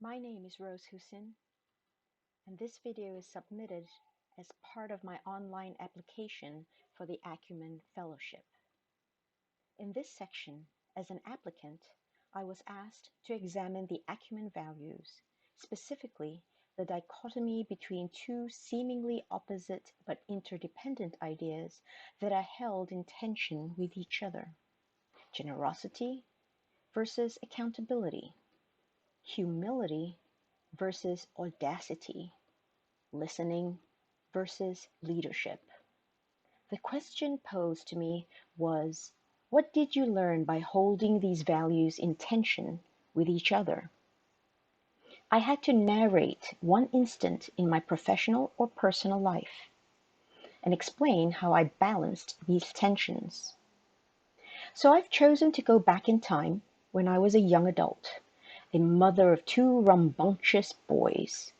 My name is Roz Hussin, and this video is submitted as part of my online application for the Acumen Fellowship. In this section, as an applicant, I was asked to examine the Acumen Values, specifically the dichotomy between two seemingly opposite but interdependent ideas that are held in tension with each other: generosity versus accountability, humility versus audacity, listening versus leadership. The question posed to me was, what did you learn by holding these values in tension with each other? I had to narrate one instant in my professional or personal life and explain how I balanced these tensions. So I've chosen to go back in time when I was a young adult, a mother of two rambunctious boys.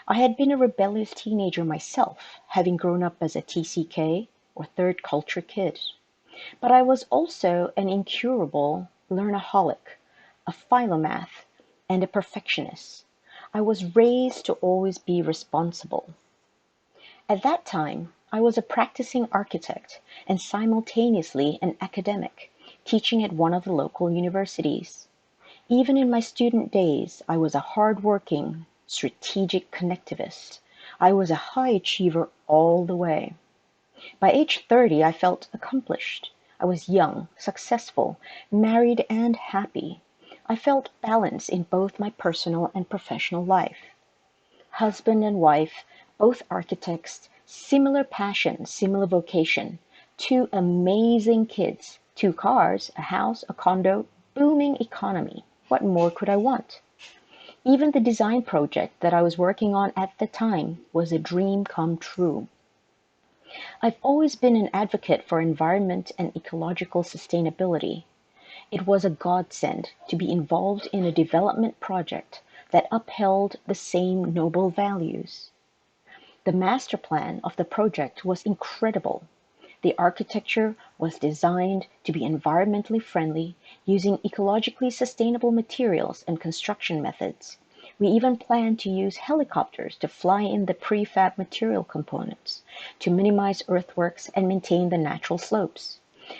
I had been a rebellious teenager myself, having grown up as a TCK, or third culture kid. But I was also an incurable learnaholic, a philomath, and a perfectionist. I was raised to always be responsible. At that time, I was a practicing architect and simultaneously an academic, teaching at one of the local universities. Even in my student days, I was a hard-working, strategic connectivist. I was a high achiever all the way. By age 30, I felt accomplished. I was young, successful, married, and happy. I felt balance in both my personal and professional life. Husband and wife, both architects, similar passion, similar vocation, two amazing kids, two cars, a house, a condo, booming economy. What more could I want? Even the design project that I was working on at the time was a dream come true. I've always been an advocate for environment and ecological sustainability. It was a godsend to be involved in a development project that upheld the same noble values. The master plan of the project was incredible. The architecture was designed to be environmentally friendly, using ecologically sustainable materials and construction methods. We even planned to use helicopters to fly in the prefab material components to minimize earthworks and maintain the natural slopes.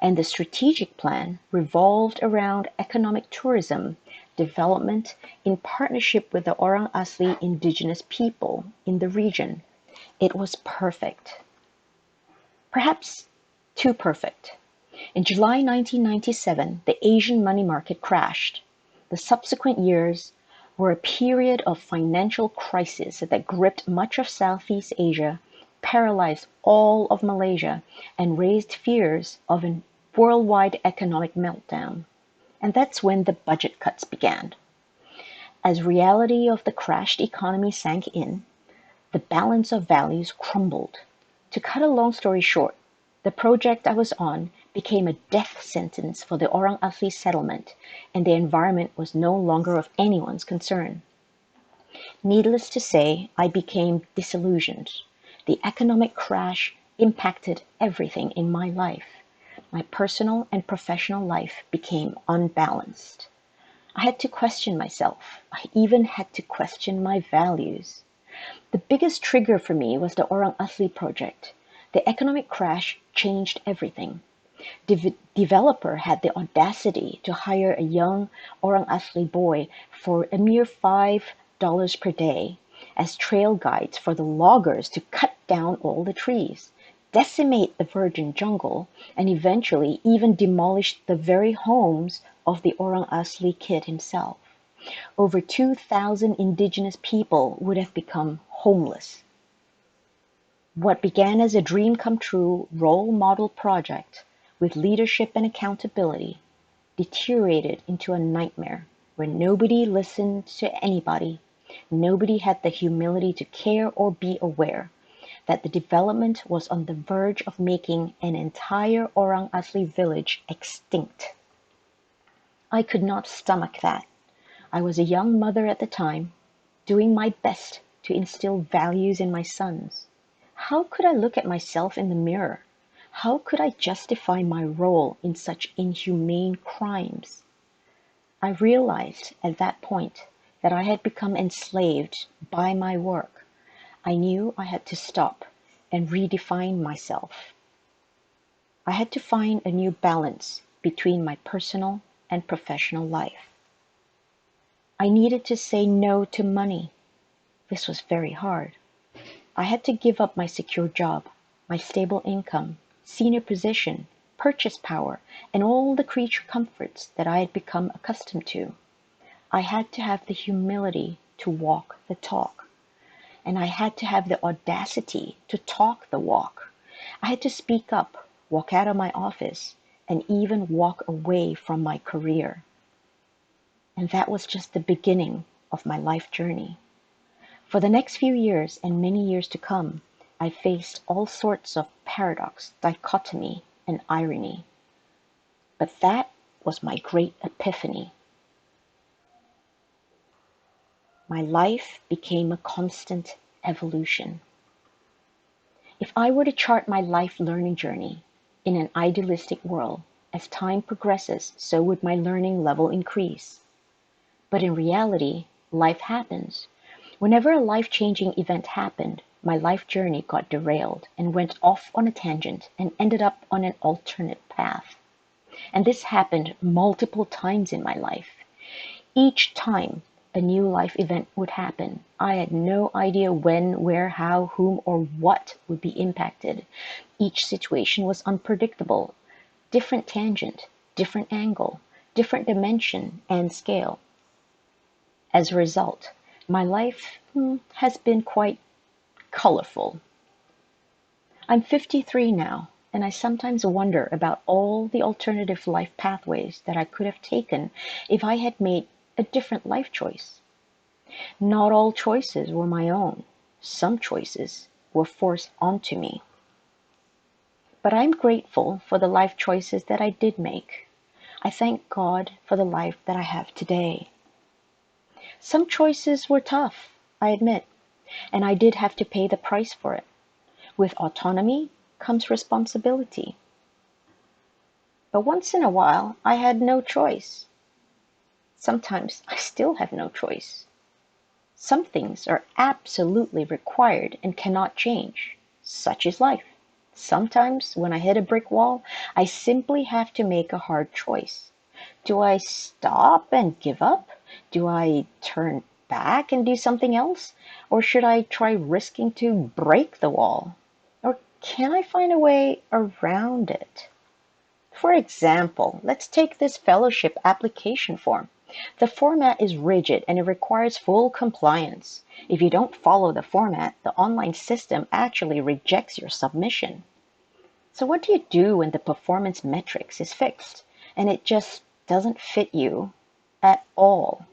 And the strategic plan revolved around economic tourism development in partnership with the Orang Asli indigenous people in the region. It was perfect. Perhaps too perfect. In July 1997, the Asian money market crashed. The subsequent years were a period of financial crisis that gripped much of Southeast Asia, paralyzed all of Malaysia, and raised fears of a worldwide economic meltdown. And that's when the budget cuts began. As reality of the crashed economy sank in, the balance of values crumbled. To cut a long story short, the project I was on became a death sentence for the Orang Asli settlement, and the environment was no longer of anyone's concern. Needless to say, I became disillusioned. The economic crash impacted everything in my life. My personal and professional life became unbalanced. I had to question myself. I even had to question my values. The biggest trigger for me was the Orang Asli project. The economic crash changed everything. The developer had the audacity to hire a young Orang Asli boy for a mere $5 per day as trail guides for the loggers to cut down all the trees, decimate the virgin jungle, and eventually even demolish the very homes of the Orang Asli kid himself. Over 2,000 indigenous people would have become homeless. What began as a dream come true role model project with leadership and accountability deteriorated into a nightmare where nobody listened to anybody, nobody had the humility to care or be aware that the development was on the verge of making an entire Orang Asli village extinct. I could not stomach that. I was a young mother at the time, doing my best to instill values in my sons. How could I look at myself in the mirror? How could I justify my role in such inhumane crimes? I realized at that point that I had become enslaved by my work, I knew I had to stop and redefine myself. I had to find a new balance between my personal and professional life. I needed to say no to money. This was very hard. I had to give up my secure job, my stable income, senior position, purchase power, and all the creature comforts that I had become accustomed to. I had to have the humility to walk the talk, and I had to have the audacity to talk the walk. I had to speak up, walk out of my office, and even walk away from my career. And that was just the beginning of my life journey. For the next few years and many years to come, I faced all sorts of paradox, dichotomy, and irony. But that was my great epiphany. My life became a constant evolution. If I were to chart my life learning journey in an idealistic world, as time progresses, so would my learning level increase. But in reality, life happens. Whenever a life-changing event happened, my life journey got derailed and went off on a tangent and ended up on an alternate path. And this happened multiple times in my life. Each time a new life event would happen, I had no idea when, where, how, whom, or what would be impacted. Each situation was unpredictable. Different tangent, different angle, different dimension and scale. As a result, my life has been quite colorful. I'm 53 now, and I sometimes wonder about all the alternative life pathways that I could have taken if I had made a different life choice. Not all choices were my own. Some choices were forced onto me. But I'm grateful for the life choices that I did make. I thank God for the life that I have today. Some choices were tough, I admit, and I did have to pay the price for it. With autonomy comes responsibility. But once in a while, I had no choice. Sometimes I still have no choice. Some things are absolutely required and cannot change. Such is life. Sometimes when I hit a brick wall, I simply have to make a hard choice. Do I stop and give up? Do I turn back and do something else? Or should I try risking to break the wall? Or can I find a way around it? For example, let's take this fellowship application form. The format is rigid and it requires full compliance. If you don't follow the format, the online system actually rejects your submission. So what do you do when the performance metrics is fixed and it just doesn't fit you at all?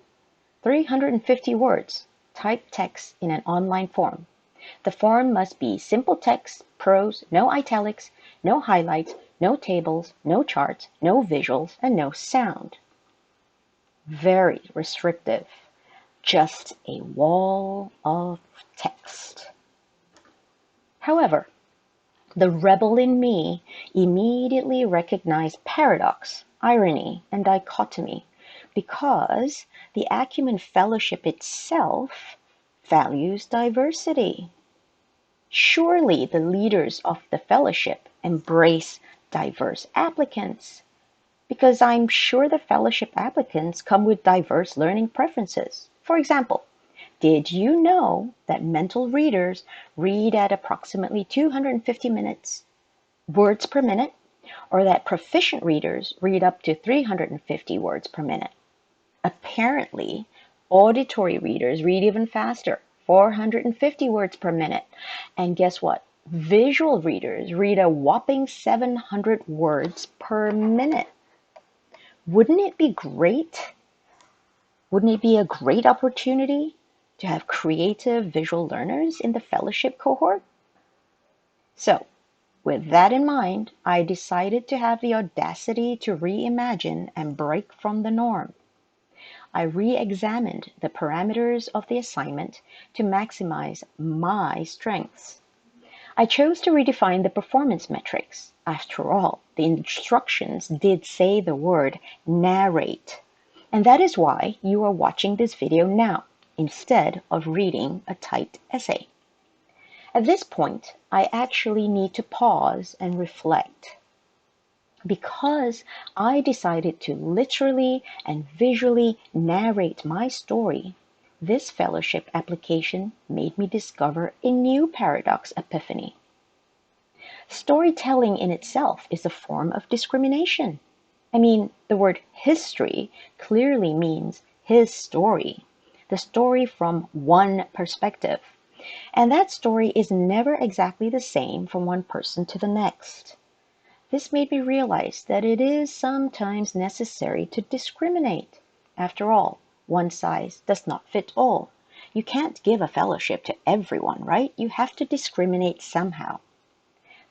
350 words, type text in an online form. The form must be simple text, prose, no italics, no highlights, no tables, no charts, no visuals, and no sound. Very restrictive. Just a wall of text. However, the rebel in me immediately recognized paradox, irony, and dichotomy because the Acumen Fellowship itself values diversity. Surely the leaders of the fellowship embrace diverse applicants, because I'm sure the fellowship applicants come with diverse learning preferences. For example, did you know that mental readers read at approximately 250 words per minute, or that proficient readers read up to 350 words per minute? Apparently, auditory readers read even faster, 450 words per minute. And guess what? Visual readers read a whopping 700 words per minute. Wouldn't it be great? Wouldn't it be a great opportunity to have creative visual learners in the fellowship cohort? So, with that in mind, I decided to have the audacity to reimagine and break from the norm. I re-examined the parameters of the assignment to maximize my strengths. I chose to redefine the performance metrics. After all, the instructions did say the word narrate. And that is why you are watching this video now, instead of reading a typed essay. At this point, I actually need to pause and reflect. Because I decided to literally and visually narrate my story, this fellowship application made me discover a new paradox epiphany. Storytelling in itself is a form of discrimination. I mean, the word history clearly means his story, the story from one perspective. And that story is never exactly the same from one person to the next. This made me realize that it is sometimes necessary to discriminate. After all, one size does not fit all. You can't give a fellowship to everyone, right? You have to discriminate somehow.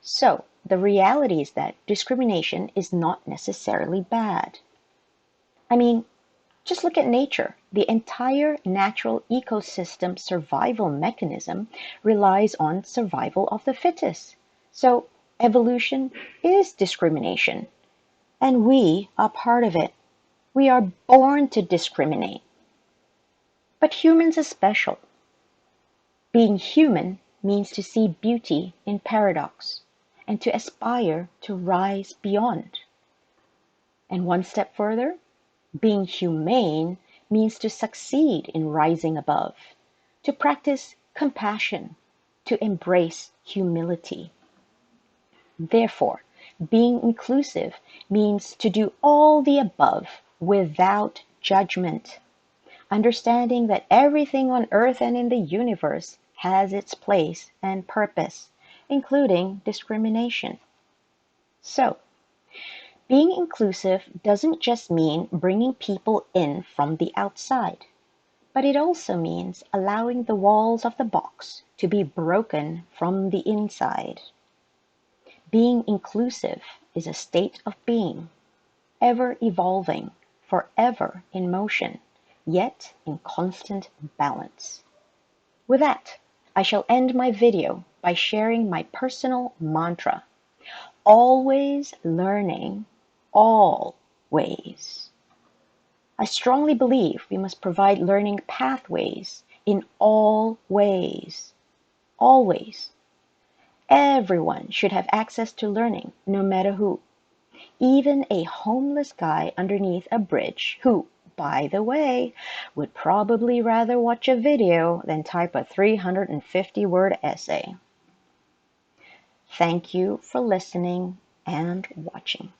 So, the reality is that discrimination is not necessarily bad. I mean, just look at nature. The entire natural ecosystem survival mechanism relies on survival of the fittest. So, evolution is discrimination, and we are part of it. We are born to discriminate. But humans are special. Being human means to see beauty in paradox and to aspire to rise beyond. And one step further, being humane means to succeed in rising above, to practice compassion, to embrace humility. Therefore, being inclusive means to do all the above without judgment, understanding that everything on earth and in the universe has its place and purpose, including discrimination. So, being inclusive doesn't just mean bringing people in from the outside, but it also means allowing the walls of the box to be broken from the inside. Being inclusive is a state of being, ever evolving, forever in motion, yet in constant balance. With that, I shall end my video by sharing my personal mantra: always learning, always. I strongly believe we must provide learning pathways in all ways. Always. Everyone should have access to learning, no matter who. Even a homeless guy underneath a bridge who, by the way, would probably rather watch a video than type a 350-word essay. Thank you for listening and watching.